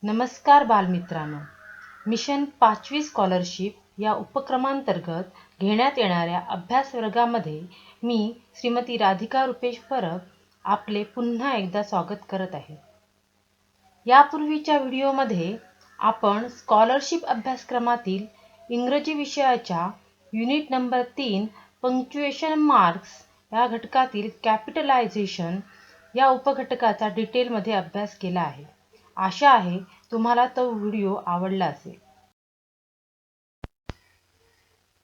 नमस्कार बालमित्रांनो, mission 5वी scholarship या उपक्रमांतर्गत घेण्यात येणाऱ्या अभ्यास वर्गामध्ये मी श्रीमती राधिका रुपेश परब आपले पुन्हा एकदा स्वागत करत आहे. यापूर्वीच्या व्हिडिओमध्ये आपण स्कॉलरशिप अभ्यासक्रमातील इंग्रजी विषयाच्या युनिट नंबर 3 पंक्च्युएशन मार्क्स या घटकातील कॅपिटलायझेशन या उपघटकाचा डिटेलमध्ये अभ्यास केला आहे. आशा आहे तुम्हाला तो व्हिडिओ आवडला असेल.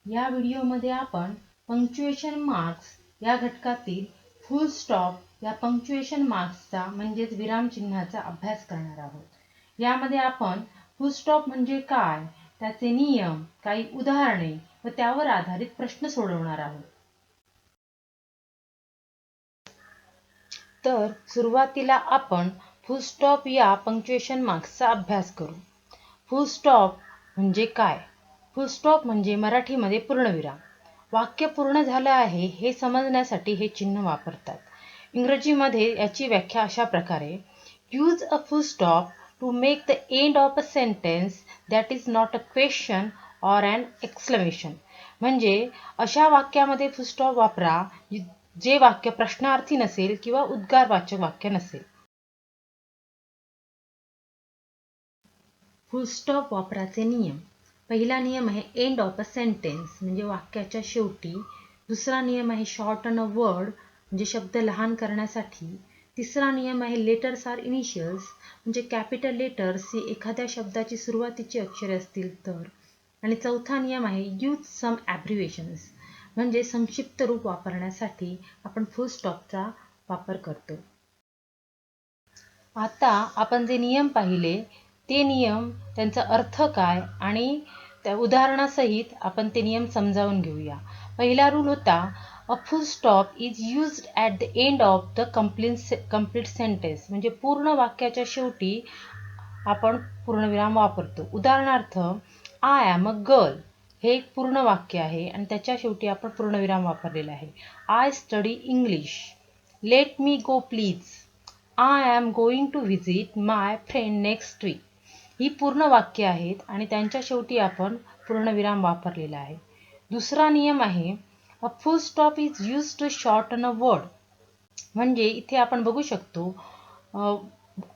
या व्हिडिओमध्ये आपण पंक्च्युएशन मार्क्स या घटकातील फुल स्टॉप या पंक्च्युएशन मार्क्सचा म्हणजेच विरामचिन्हाचा अभ्यास करणार आहोत. यामध्ये आपण फुल स्टॉप म्हणजे काय, त्याचे नियम, काही उदाहरणे व त्यावर आधारित प्रश्न सोडवणार आहोत. तर सुरुवातीला आपण फुल स्टॉप या पंक्च्युएशन मार्क्सचा अभ्यास करू. फुल स्टॉप म्हणजे काय? फुल स्टॉप म्हणजे मराठीमध्ये पूर्णविराम. वाक्य पूर्ण झालं आहे हे समजण्यासाठी हे चिन्ह वापरतात. इंग्रजीमध्ये याची व्याख्या अशा प्रकारे: use a full stop to make the end of a sentence that is not a question or an exclamation. म्हणजे अशा वाक्यामध्ये फुल स्टॉप वापरा जे वाक्य प्रश्नार्थी नसेल किंवा उद्गारवाचक वाक्य नसेल. फुल स्टॉप वापराचे नियम. पहिला नियम आहे एंड ऑफ अ सेंटेन्स म्हणजे वाक्याच्या शेवटी. दुसरा नियम आहे शॉर्टन अ वर्ड म्हणजे शब्द लहान करण्यासाठी. तिसरा नियम आहे लेटर्स आर इनिशियल्स म्हणजे कॅपिटल लेटर्स ही एखाद्या शब्दाची सुरुवातीची अक्षरे असतील तर. आणि चौथा नियम आहे यूज सम ॲब्रिव्हिएशन्स म्हणजे संक्षिप्त रूप वापरण्यासाठी आपण फुल स्टॉपचा वापर करतो. आता आपण जे नियम पाहिले ते नियम, त्यांचा अर्थ काय आणि त्या उदाहरणासहित आपण ते नियम समजावून घेऊया. पहिला रूल होता अ full stop is used at the end of the complete sentence म्हणजे पूर्ण वाक्याच्या शेवटी आपण पूर्णविराम वापरतो. उदाहरणार्थ आय ॲम अ गर्ल हे एक पूर्ण वाक्य आहे आणि त्याच्या शेवटी आपण पूर्णविराम वापरलेला आहे. I study English. Let me go please. I am going to visit my friend next week. ही पूर्ण वाक्य आहेत आणि त्यांच्या शेवटी आपण पूर्णविराम वापरलेला आहे. दुसरा नियम आहे a full stop is use to shorten a word म्हणजे इथे आपण बघू शकतो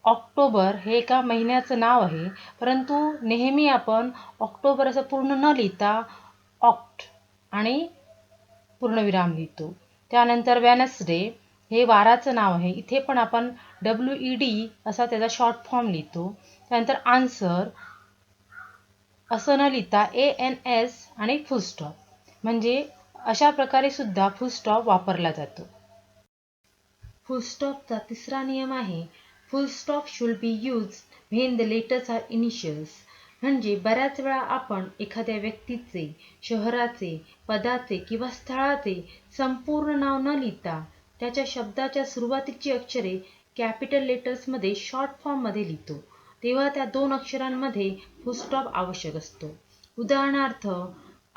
ऑक्टोबर हे एका महिन्याचं नाव आहे, परंतु नेहमी आपण ऑक्टोबर असं पूर्ण न लिहिता ऑक्ट आणि पूर्णविराम लिहितो. त्यानंतर वेनसडे हे वाराचं नाव आहे, इथे पण आपण WED असा त्याचा शॉर्ट फॉर्म लिहितो. त्यानंतर आन्सर असं न लिहिता ANS आणि फुल स्टॉप म्हणजे अशा प्रकारे सुद्धा फुल स्टॉप वापरला जातो. फुल स्टॉपचा तिसरा नियम आहे full stop should be used when the letters are initials म्हणजे बऱ्याच वेळा आपण एखाद्या व्यक्तीचे, शहराचे, पदाचे किंवा स्थळाचे संपूर्ण नाव न लिहिता त्याच्या शब्दाच्या सुरुवातीची अक्षरे कॅपिटल लेटर्समध्ये शॉर्ट फॉर्ममध्ये लिहितो, तेव्हा त्या दोन अक्षरांमध्ये फुल स्टॉप आवश्यक असतो. उदाहरणार्थ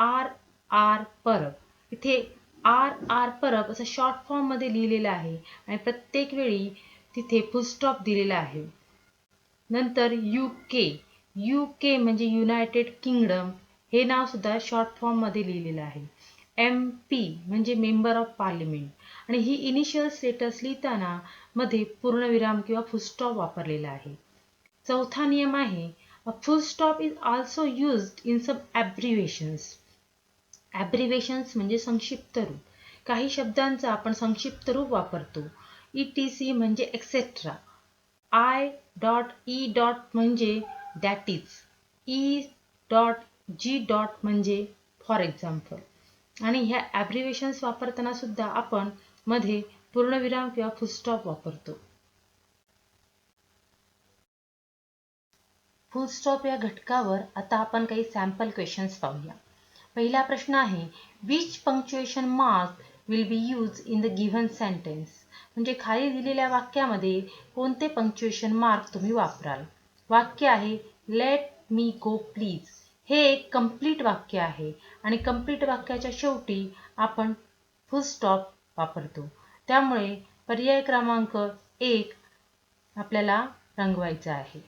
RR परब. इथे RR परब असं शॉर्ट फॉर्ममध्ये लिहिलेलं आहे आणि प्रत्येक वेळी तिथे फुल स्टॉप दिलेला आहे. नंतर UK म्हणजे युनायटेड किंगडम हे नाव सुद्धा शॉर्ट फॉर्ममध्ये लिहिलेलं आहे. MP म्हणजे मेंबर ऑफ पार्लिमेंट आणि ही इनिशियल स्टेटस लिहिताना मध्ये पूर्णविराम किंवा फुल स्टॉप वापरलेला आहे. चौथा नियम आहे a full stop is also used in some abbreviations. Abbreviations म्हणजे संक्षिप्त रूप. काही शब्दांचा आपण संक्षिप्त रूप वापरतो. ETC म्हणजे एक्सेट्रा. I.E. म्हणजे दॅट इज. E.G. म्हणजे फॉर एक्झाम्पल. आणि ह्या ॲब्रिव्हिएशन्स वापरताना सुद्धा आपण मध्ये पूर्णविराम किंवा फुल स्टॉप वापरतो. फुल स्टॉप या घटकावर आता आपण काही सॅम्पल क्वेश्चन्स पाहूया. पहिला प्रश्न आहे which punctuation mark will be use in the given sentence म्हणजे खाली दिलेल्या वाक्यामध्ये कोणते पंक्च्युएशन मार्क तुम्ही वापराल. वाक्य आहे लेट मी गो प्लीज. हे एक कंप्लीट वाक्य आहे आणि कंप्लीट वाक्याच्या शेवटी आपण फुल स्टॉप वापरतो. त्यामुळे पर्याय क्रमांक 1 आपल्याला रंगवायचा आहे.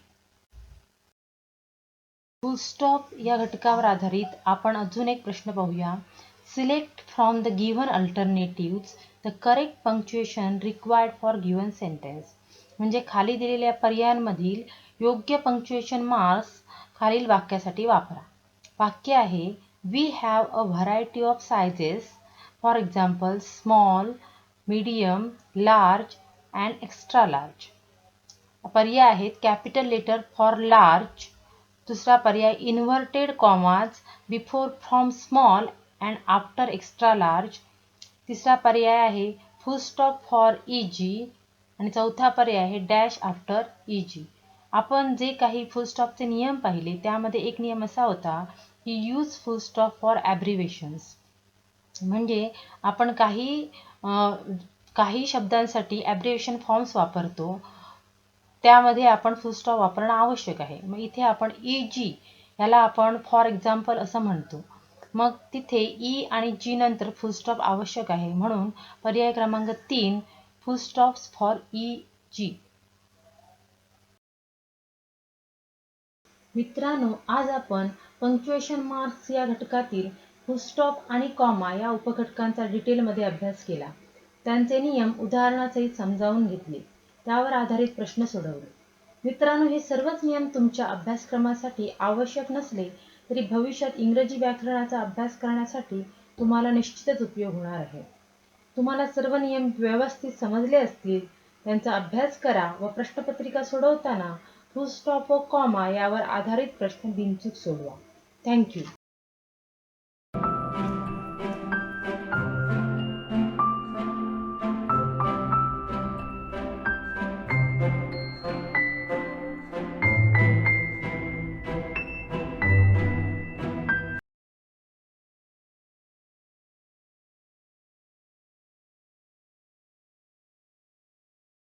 फुल स्टॉप या घटकावर आधारित आपण अजून एक प्रश्न पाहूया. Select from the given alternatives the correct punctuation required for given sentence. म्हणजे खाली दिलेल्या पर्यायांमधील योग्य पंक्च्युएशन मार्क्स खालील वाक्यासाठी वापरा. वाक्य आहे we have a variety of sizes, for example small, medium, large and extra large. पर्याय आहेत कॅपिटल लेटर फॉर लार्ज. दुसरा पर्याय inverted commas before from small and after extra large. तिसरा पर्याय आहे फुल स्टॉप फॉर इजी आणि चौथा पर्याय आहे डॅश आफ्टर इजी. आपण जे काही फुल स्टॉपचे नियम पाहिले त्यामध्ये एक नियम असा होता की यूज फुल स्टॉप फॉर ॲब्रिव्हेशन्स. म्हणजे आपण काही शब्दांसाठी ॲब्रिव्हेशन फॉर्म्स वापरतो, त्यामध्ये आपण फुल स्टॉप वापरणं आवश्यक आहे. मग इथे आपण इजी याला आपण फॉर एक्झाम्पल असं म्हणतो. मग तिथे ई आणि जी नंतर फुल स्टॉप आवश्यक आहे, म्हणून पर्याय क्रमांक 3 फुल स्टॉप्स फॉर ई जी. मित्रांनो, आज आपण पंक्च्युएशन मार्क्स या घटकातील फुल स्टॉप आणि कॉमा या उपघटकांचा डिटेलमध्ये अभ्यास केला. त्यांचे नियम उदाहरणासहित समजावून घेतले, त्यावर आधारित प्रश्न सोडवले. मित्रांनो, हे सर्वच नियम तुमच्या अभ्यासक्रमासाठी आवश्यक नसले तरी भविष्यात इंग्रजी व्याकरणाचा अभ्यास करण्यासाठी तुम्हाला निश्चितच उपयोग होणार आहे. तुम्हाला सर्व नियम व्यवस्थित समजले असतील, त्यांचा अभ्यास करा व प्रश्नपत्रिका सोडवताना फुल स्टॉप व कॉमा यावर आधारित प्रश्न बिनचूक सोडवा. थँक्यू.